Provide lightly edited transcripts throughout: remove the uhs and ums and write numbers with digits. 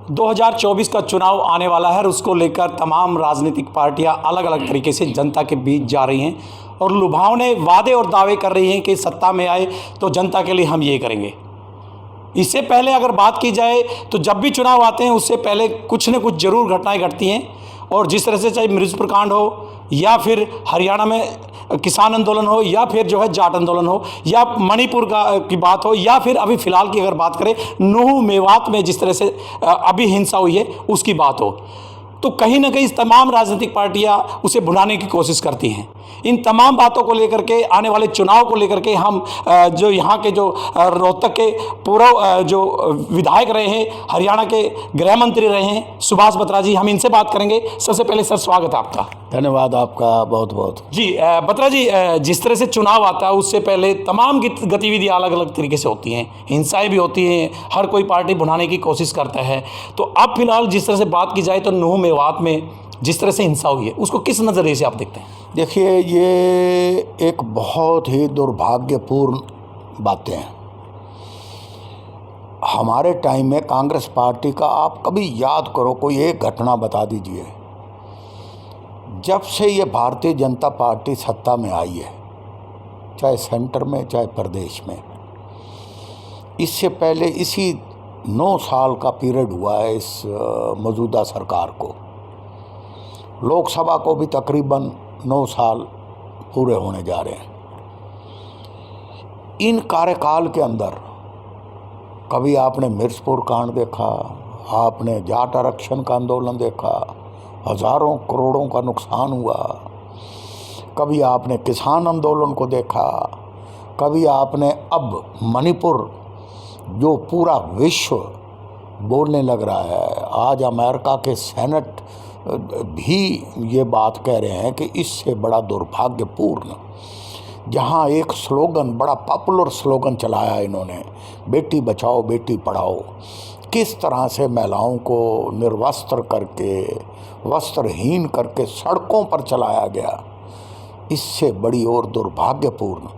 2024 का चुनाव आने वाला है और उसको लेकर तमाम राजनीतिक पार्टियां अलग अलग तरीके से जनता के बीच जा रही हैं और लुभावने वादे और दावे कर रही हैं कि सत्ता में आए तो जनता के लिए हम ये करेंगे। इससे पहले अगर बात की जाए तो जब भी चुनाव आते हैं उससे पहले कुछ न कुछ ज़रूर घटनाएं घटती हैं और जिस तरह से चाहे मिर्ज़ापुर कांड हो या फिर हरियाणा में किसान आंदोलन हो या फिर जो है जाट आंदोलन हो या मणिपुर की बात हो या फिर अभी फ़िलहाल की अगर बात करें नूह मेवात में जिस तरह से अभी हिंसा हुई है उसकी बात हो, तो कहीं ना कहीं तमाम राजनीतिक पार्टियां उसे भुनाने की कोशिश करती हैं। इन तमाम बातों को लेकर के आने वाले चुनाव को लेकर के हम जो यहाँ के जो रोहतक के पूर्व जो विधायक रहे हैं, हरियाणा के गृह मंत्री रहे हैं सुभाष बत्रा जी, हम इनसे बात करेंगे। सबसे पहले सर स्वागत है आपका। धन्यवाद आपका बहुत बहुत। जी बत्रा जी, जिस तरह से चुनाव आता है उससे पहले तमाम गतिविधियाँ अलग अलग तरीके से होती हैं, हिंसाएँ भी होती हैं, हर कोई पार्टी भुनाने की कोशिश करता है। तो अब फिलहाल जिस तरह से बात की जाए तो नूह मेवात में जिस तरह से हिंसा हुई है उसको किस नज़रिए से आप देखते हैं? देखिए, ये एक बहुत ही दुर्भाग्यपूर्ण बातें हैं। हमारे टाइम में कांग्रेस पार्टी का आप कभी याद करो, कोई एक घटना बता दीजिए। जब से ये भारतीय जनता पार्टी सत्ता में आई है, चाहे सेंटर में चाहे प्रदेश में, इससे पहले इसी 9 साल का पीरियड हुआ है इस मौजूदा सरकार को। लोकसभा को भी तकरीबन 9 साल पूरे होने जा रहे हैं। इन कार्यकाल के अंदर कभी आपने मिर्ज़ापुर कांड देखा, आपने जाट आरक्षण का आंदोलन देखा, हज़ारों करोड़ों का नुकसान हुआ, कभी आपने किसान आंदोलन को देखा, कभी आपने अब मणिपुर जो पूरा विश्व बोलने लग रहा है, आज अमेरिका के सेनेट भी ये बात कह रहे हैं कि इससे बड़ा दुर्भाग्यपूर्ण, जहाँ एक स्लोगन, बड़ा पॉपुलर स्लोगन चलाया इन्होंने, बेटी बचाओ बेटी पढ़ाओ, किस तरह से महिलाओं को निर्वस्त्र करके, वस्त्रहीन करके सड़कों पर चलाया गया, इससे बड़ी और दुर्भाग्यपूर्ण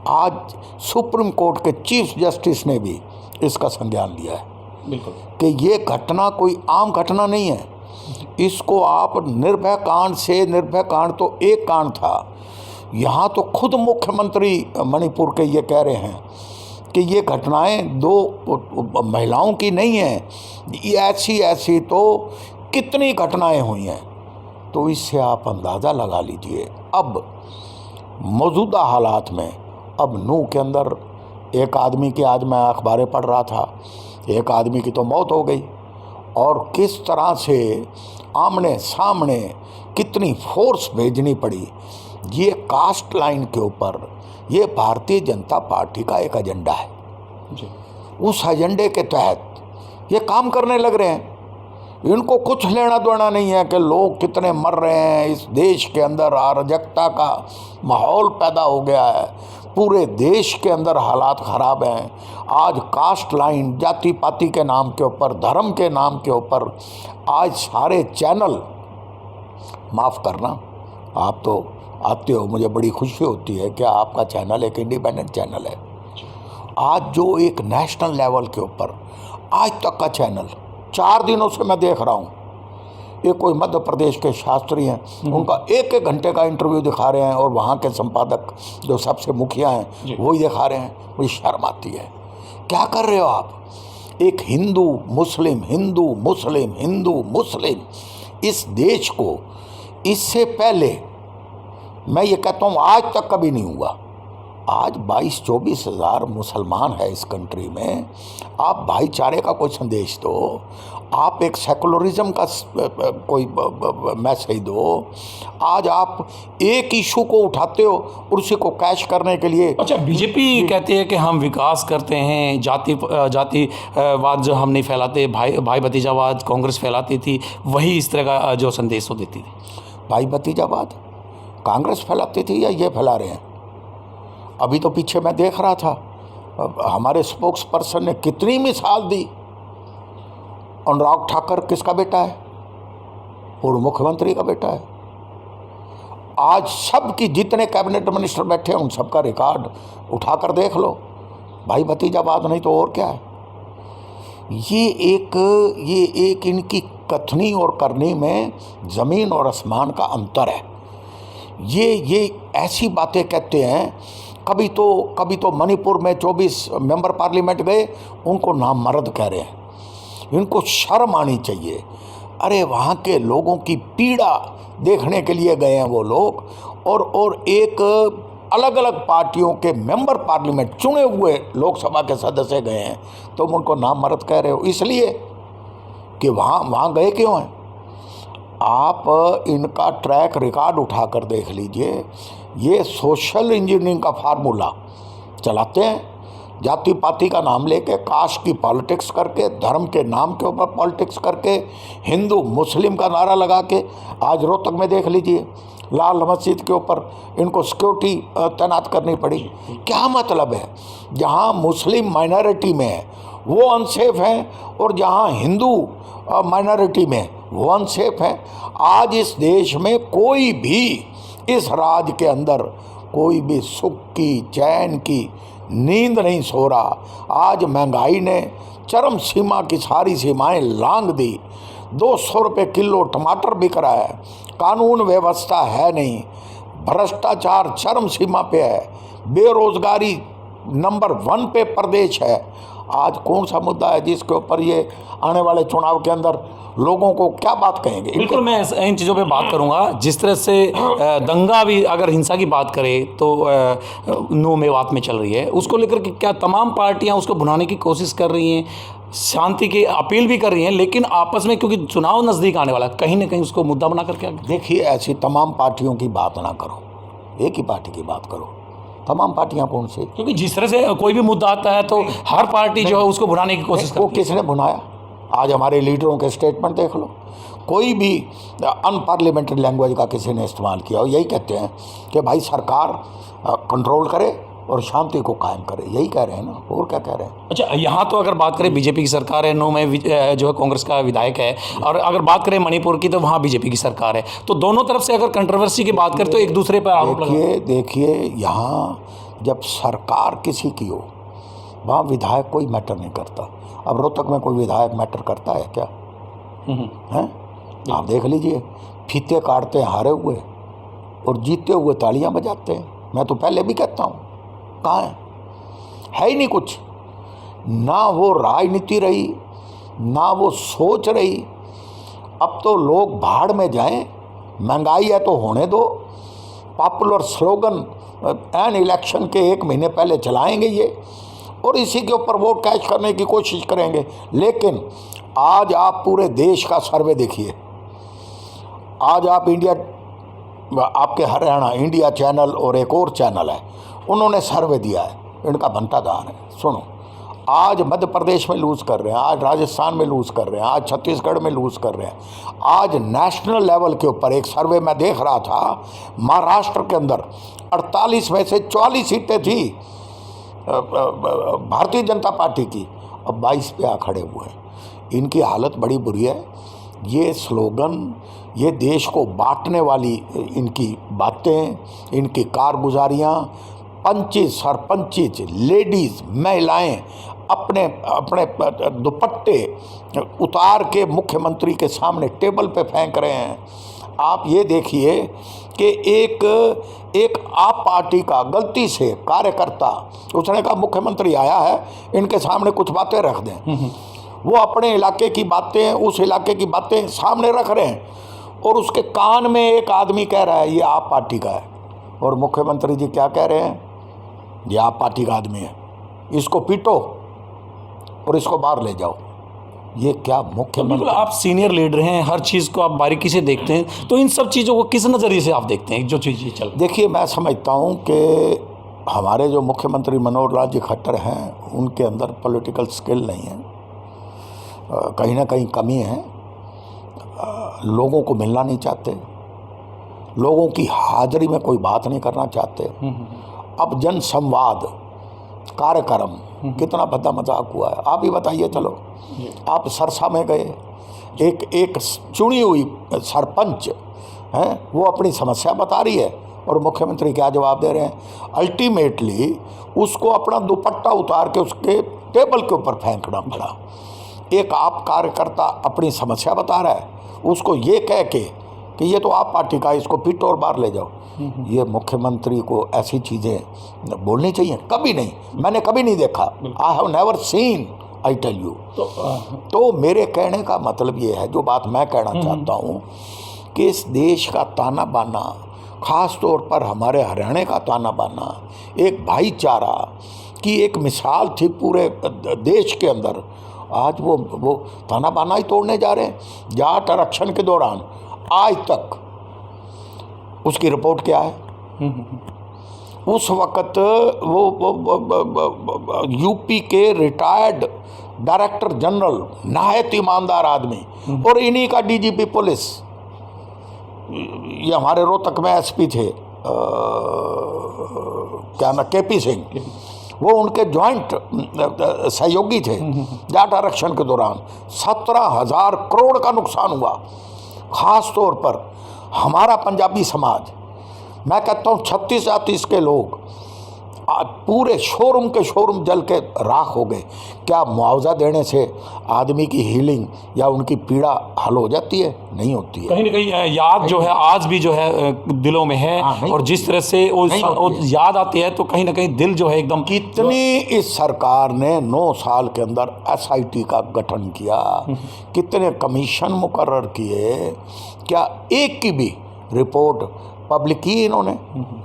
आज सुप्रीम कोर्ट के चीफ जस्टिस ने भी इसका संज्ञान लिया है। बिल्कुल कि ये घटना कोई आम घटना नहीं है। इसको आप निर्भया कांड से, निर्भया कांड तो एक कांड था, यहाँ तो खुद मुख्यमंत्री मणिपुर के ये कह रहे हैं कि ये घटनाएं 2 महिलाओं की नहीं हैं, ऐसी ऐसी तो कितनी घटनाएं हुई हैं। तो इससे आप अंदाज़ा लगा लीजिए अब मौजूदा हालात में। अब नूह के अंदर एक आदमी की, आज मैं अखबारें पढ़ रहा था, एक आदमी की तो मौत हो गई, और किस तरह से आमने सामने कितनी फोर्स भेजनी पड़ी। ये कास्ट लाइन के ऊपर ये भारतीय जनता पार्टी का एक एजेंडा है जी। उस एजेंडे के तहत ये काम करने लग रहे हैं। इनको कुछ लेना देना नहीं है कि लोग कितने मर रहे हैं। इस देश के अंदर अराजकता का माहौल पैदा हो गया है, पूरे देश के अंदर हालात ख़राब हैं। आज कास्ट लाइन, जाति पाति के नाम के ऊपर, धर्म के नाम के ऊपर आज सारे चैनल, माफ़ करना, आप तो आते हो, मुझे बड़ी खुशी होती है कि आपका चैनल एक इंडिपेंडेंट चैनल है। आज जो एक नेशनल लेवल के ऊपर आज तक का चैनल 4 दिनों से मैं देख रहा हूँ, ये कोई मध्य प्रदेश के शास्त्री हैं, उनका 1-1 घंटे का इंटरव्यू दिखा रहे हैं, और वहाँ के संपादक जो सबसे मुखिया हैं वही दिखा रहे हैं। मुझे शर्म आती है। क्या कर रहे हो आप? एक हिंदू मुस्लिम, हिंदू मुस्लिम, हिंदू मुस्लिम, इस देश को इससे पहले मैं ये कहता हूँ आज तक कभी नहीं हुआ। आज 22-24 हज़ार मुसलमान है इस कंट्री में। आप भाईचारे का कोई संदेश दो, आप एक सेकुलरिज्म का कोई मैसेज दो। आज आप एक इशू को उठाते हो और उसी को कैश करने के लिए। अच्छा, बीजेपी कहती है कि हम विकास करते हैं, जातिवाद जो हम नहीं फैलाते, भाई भतीजावाद कांग्रेस फैलाती थी, वही इस तरह का जो संदेश वो देती थी। भाई भतीजावाद कांग्रेस फैलाती थी या ये फैला रहे हैं? अभी तो पीछे मैं देख रहा था, हमारे स्पोक्स पर्सन ने कितनी मिसाल दी। अनुराग ठाकर किसका बेटा है? पूर्व मुख्यमंत्री का बेटा है। आज सब की जितने कैबिनेट मिनिस्टर बैठे हैं उन सबका रिकॉर्ड उठाकर देख लो। भाई भतीजावाद नहीं तो और क्या है। ये एक इनकी कथनी और करनी में ज़मीन और आसमान का अंतर है। ये ऐसी बातें कहते हैं। कभी तो मणिपुर में 24 मेंबर पार्लियामेंट गए, उनको नामर्द कह रहे हैं। इनको शर्म आनी चाहिए। अरे वहाँ के लोगों की पीड़ा देखने के लिए गए हैं वो लोग, और एक अलग अलग पार्टियों के मेंबर पार्लियामेंट चुने हुए लोकसभा के सदस्य गए हैं, तुम उनको नामर्द कह रहे हो। इसलिए कि वहाँ गए क्यों हैं? आप इनका ट्रैक रिकॉर्ड उठाकर देख लीजिए। ये सोशल इंजीनियरिंग का फार्मूला चलाते हैं, जाति पाति का नाम लेके, कास्ट की पॉलिटिक्स करके, धर्म के नाम के ऊपर पॉलिटिक्स करके, हिंदू मुस्लिम का नारा लगा के। आज रोहतक में देख लीजिए, लाल मस्जिद के ऊपर इनको सिक्योरिटी तैनात करनी पड़ी। क्या मतलब है? जहाँ मुस्लिम माइनॉरिटी में है वो अनसेफ हैं, और जहाँ हिंदू माइनॉरिटी में वो अनसेफ हैं। आज इस देश में कोई भी, इस राज्य के अंदर कोई भी सुख की, चैन की नींद नहीं सो रहा। आज महंगाई ने चरम सीमा की सारी सीमाएं लांघ दी। 200 रुपये किलो टमाटर बिक रहा है, कानून व्यवस्था है नहीं, भ्रष्टाचार चरम सीमा पे है, बेरोजगारी नंबर 1 पे प्रदेश है। आज कौन सा मुद्दा है जिसके ऊपर ये आने वाले चुनाव के अंदर लोगों को क्या बात कहेंगे? बिल्कुल, मैं इन चीज़ों पे बात करूंगा। जिस तरह से दंगा भी, अगर हिंसा की बात करें तो नो मेवात में चल रही है, उसको लेकर के क्या तमाम पार्टियां उसको भुनाने की कोशिश कर रही हैं, शांति की अपील भी कर रही हैं, लेकिन आपस में क्योंकि चुनाव नज़दीक आने वाला, कहीं ना कहीं उसको मुद्दा बना करके देखिए, ऐसी तमाम पार्टियों की बात ना करो, एक ही पार्टी की बात करो। तमाम पार्टियां कौन सी? क्योंकि जिस तरह से कोई भी मुद्दा आता है तो हर पार्टी जो है उसको भुनाने की कोशिश करती है। वो किसने भुनाया? आज हमारे लीडरों के स्टेटमेंट देख लो, कोई भी अनपार्लियामेंट्री लैंग्वेज का किसी ने इस्तेमाल किया, और यही कहते हैं कि भाई सरकार कंट्रोल करे और शांति को कायम करे। यही कह रहे हैं ना, और क्या कह रहे हैं? अच्छा, यहाँ तो अगर बात करें बीजेपी की सरकार है, 9 में जो है कांग्रेस का विधायक है, और अगर बात करें मणिपुर की तो वहाँ बीजेपी की सरकार है। तो दोनों तरफ से अगर कंट्रोवर्सी की बात करें तो एक दूसरे पर आरोप देखिए, यहाँ जब सरकार किसी की हो, वहाँ विधायक कोई मैटर नहीं करता। अब रोहतक में कोई विधायक मैटर करता है क्या? हैं? आप देख लीजिए, फीते काटते हैं हारे हुए, और जीतते हुए तालियां बजाते हैं। मैं तो पहले भी कहता हूँ, कहाँ है ही नहीं कुछ। ना वो राजनीति रही, ना वो सोच रही। अब तो लोग भाड़ में जाएं, महंगाई है तो होने दो। पॉपुलर स्लोगन एन इलेक्शन के 1 महीने पहले चलाएंगे ये, और इसी के ऊपर वोट कैश करने की कोशिश करेंगे। लेकिन आज आप पूरे देश का सर्वे देखिए। आज आप आपके हरियाणा इंडिया चैनल और एक और चैनल है, उन्होंने सर्वे दिया है, इनका बनता दान है। सुनो, आज मध्य प्रदेश में लूज़ कर रहे हैं, आज राजस्थान में लूज़ कर रहे हैं, आज छत्तीसगढ़ में लूज़ कर रहे हैं। आज नेशनल लेवल के ऊपर एक सर्वे मैं देख रहा था, महाराष्ट्र के अंदर 48 में से 44 सीटें थी भारतीय जनता पार्टी की, अब 22 पे आ खड़े हुए हैं। इनकी हालत बड़ी बुरी है। ये स्लोगन, ये देश को बांटने वाली इनकी बातें, इनकी कारगुजारियाँ, पंचिस सरपंचिस, लेडीज़, महिलाएं अपने अपने दुपट्टे उतार के मुख्यमंत्री के सामने टेबल पे फेंक रहे हैं। आप ये देखिए कि एक आप पार्टी का गलती से कार्यकर्ता, उसने कहा मुख्यमंत्री आया है, इनके सामने कुछ बातें रख दें। वो अपने इलाके की बातें, उस इलाके की बातें सामने रख रहे हैं, और उसके कान में एक आदमी कह रहा है ये आप पार्टी का है, और मुख्यमंत्री जी क्या कह रहे हैं? ये आप पार्टी का आदमी है, इसको पीटो और इसको बाहर ले जाओ। ये क्या मुख्यमंत्री? आप सीनियर लीडर हैं, हर चीज़ को आप बारीकी से देखते हैं, तो इन सब चीज़ों को किस नज़रिए से आप देखते हैं जो चीज़ें चल? देखिए, मैं समझता हूँ कि हमारे जो मुख्यमंत्री मनोहर लाल जी खट्टर हैं, उनके अंदर पॉलिटिकल स्किल नहीं है, कहीं ना कहीं कमी है। लोगों को मिलना नहीं चाहते, लोगों की हाजिरी में कोई बात नहीं करना चाहते। अब जन संवाद कार्यक्रम कितना भद्दा मजाक हुआ है, आप ही बताइए। चलो, आप सरसा में गए, एक चुनी हुई सरपंच हैं, वो अपनी समस्या बता रही है, और मुख्यमंत्री क्या जवाब दे रहे हैं? अल्टीमेटली उसको अपना दुपट्टा उतार के उसके टेबल के ऊपर फेंकना पड़ा। एक आप कार्यकर्ता अपनी समस्या बता रहा है, उसको ये कह के कि ये तो आप पार्टी का, इसको पीटो और बाहर ले जाओ, ये मुख्यमंत्री को ऐसी चीज़ें बोलनी चाहिए? कभी नहीं, मैंने कभी नहीं देखा। I have never seen, I tell you. तो मेरे कहने का मतलब ये है, जो बात मैं कहना चाहता हूँ कि इस देश का ताना बाना, ख़ास तौर पर हमारे हरियाणा का ताना बाना, एक भाईचारा की एक मिसाल थी पूरे देश के अंदर, आज वो ताना बाना ही तोड़ने जा रहे हैं। जाट आरक्षण के दौरान आज तक उसकी रिपोर्ट क्या है? उस वक़्त वो यूपी के रिटायर्ड डायरेक्टर जनरल, नहायत ईमानदार आदमी, और इन्हीं का डीजीपी पुलिस, ये हमारे रोहतक में एसपी थे, क्या ना, केपी सिंह, वो उनके जॉइंट सहयोगी थे जाट आरक्षण के दौरान। 17,000 करोड़ का नुकसान हुआ। ख़ास तौर पर हमारा पंजाबी समाज, मैं कहता हूँ 36 जाति के लोग, पूरे शोरूम के शोरूम जल के राख हो गए। क्या मुआवजा देने से आदमी की हीलिंग या उनकी पीड़ा हल हो जाती है? नहीं होती है। कहीं ना कहीं याद जो है आज भी जो है दिलों में है, और जिस तरह से वो याद आती है तो कहीं ना कहीं दिल जो है एकदम। कितनी इस सरकार ने 9 साल के अंदर SIT का गठन किया, कितने कमीशन मुकर्रर किए, क्या एक की भी रिपोर्ट पब्लिक की इन्होंने?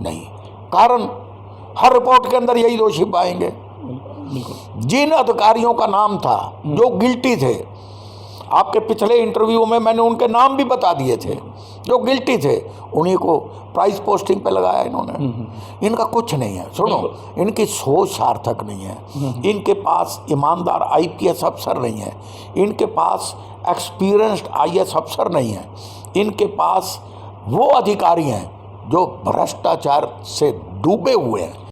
नहीं। कारण हर रिपोर्ट के अंदर यही दोषी पाएंगे। जिन अधिकारियों का नाम था जो गिल्टी थे, आपके पिछले इंटरव्यू में मैंने उनके नाम भी बता दिए थे, जो गिल्टी थे, उन्हीं को प्राइस पोस्टिंग पे लगाया इन्होंने। इनका कुछ नहीं है। सुनो, इनकी सोच सार्थक नहीं है, इनके पास ईमानदार IPS अफसर नहीं है, इनके पास एक्सपीरियंस्ड IAS अफसर नहीं है, इनके पास वो अधिकारी हैं जो भ्रष्टाचार से डूबे हुए हैं।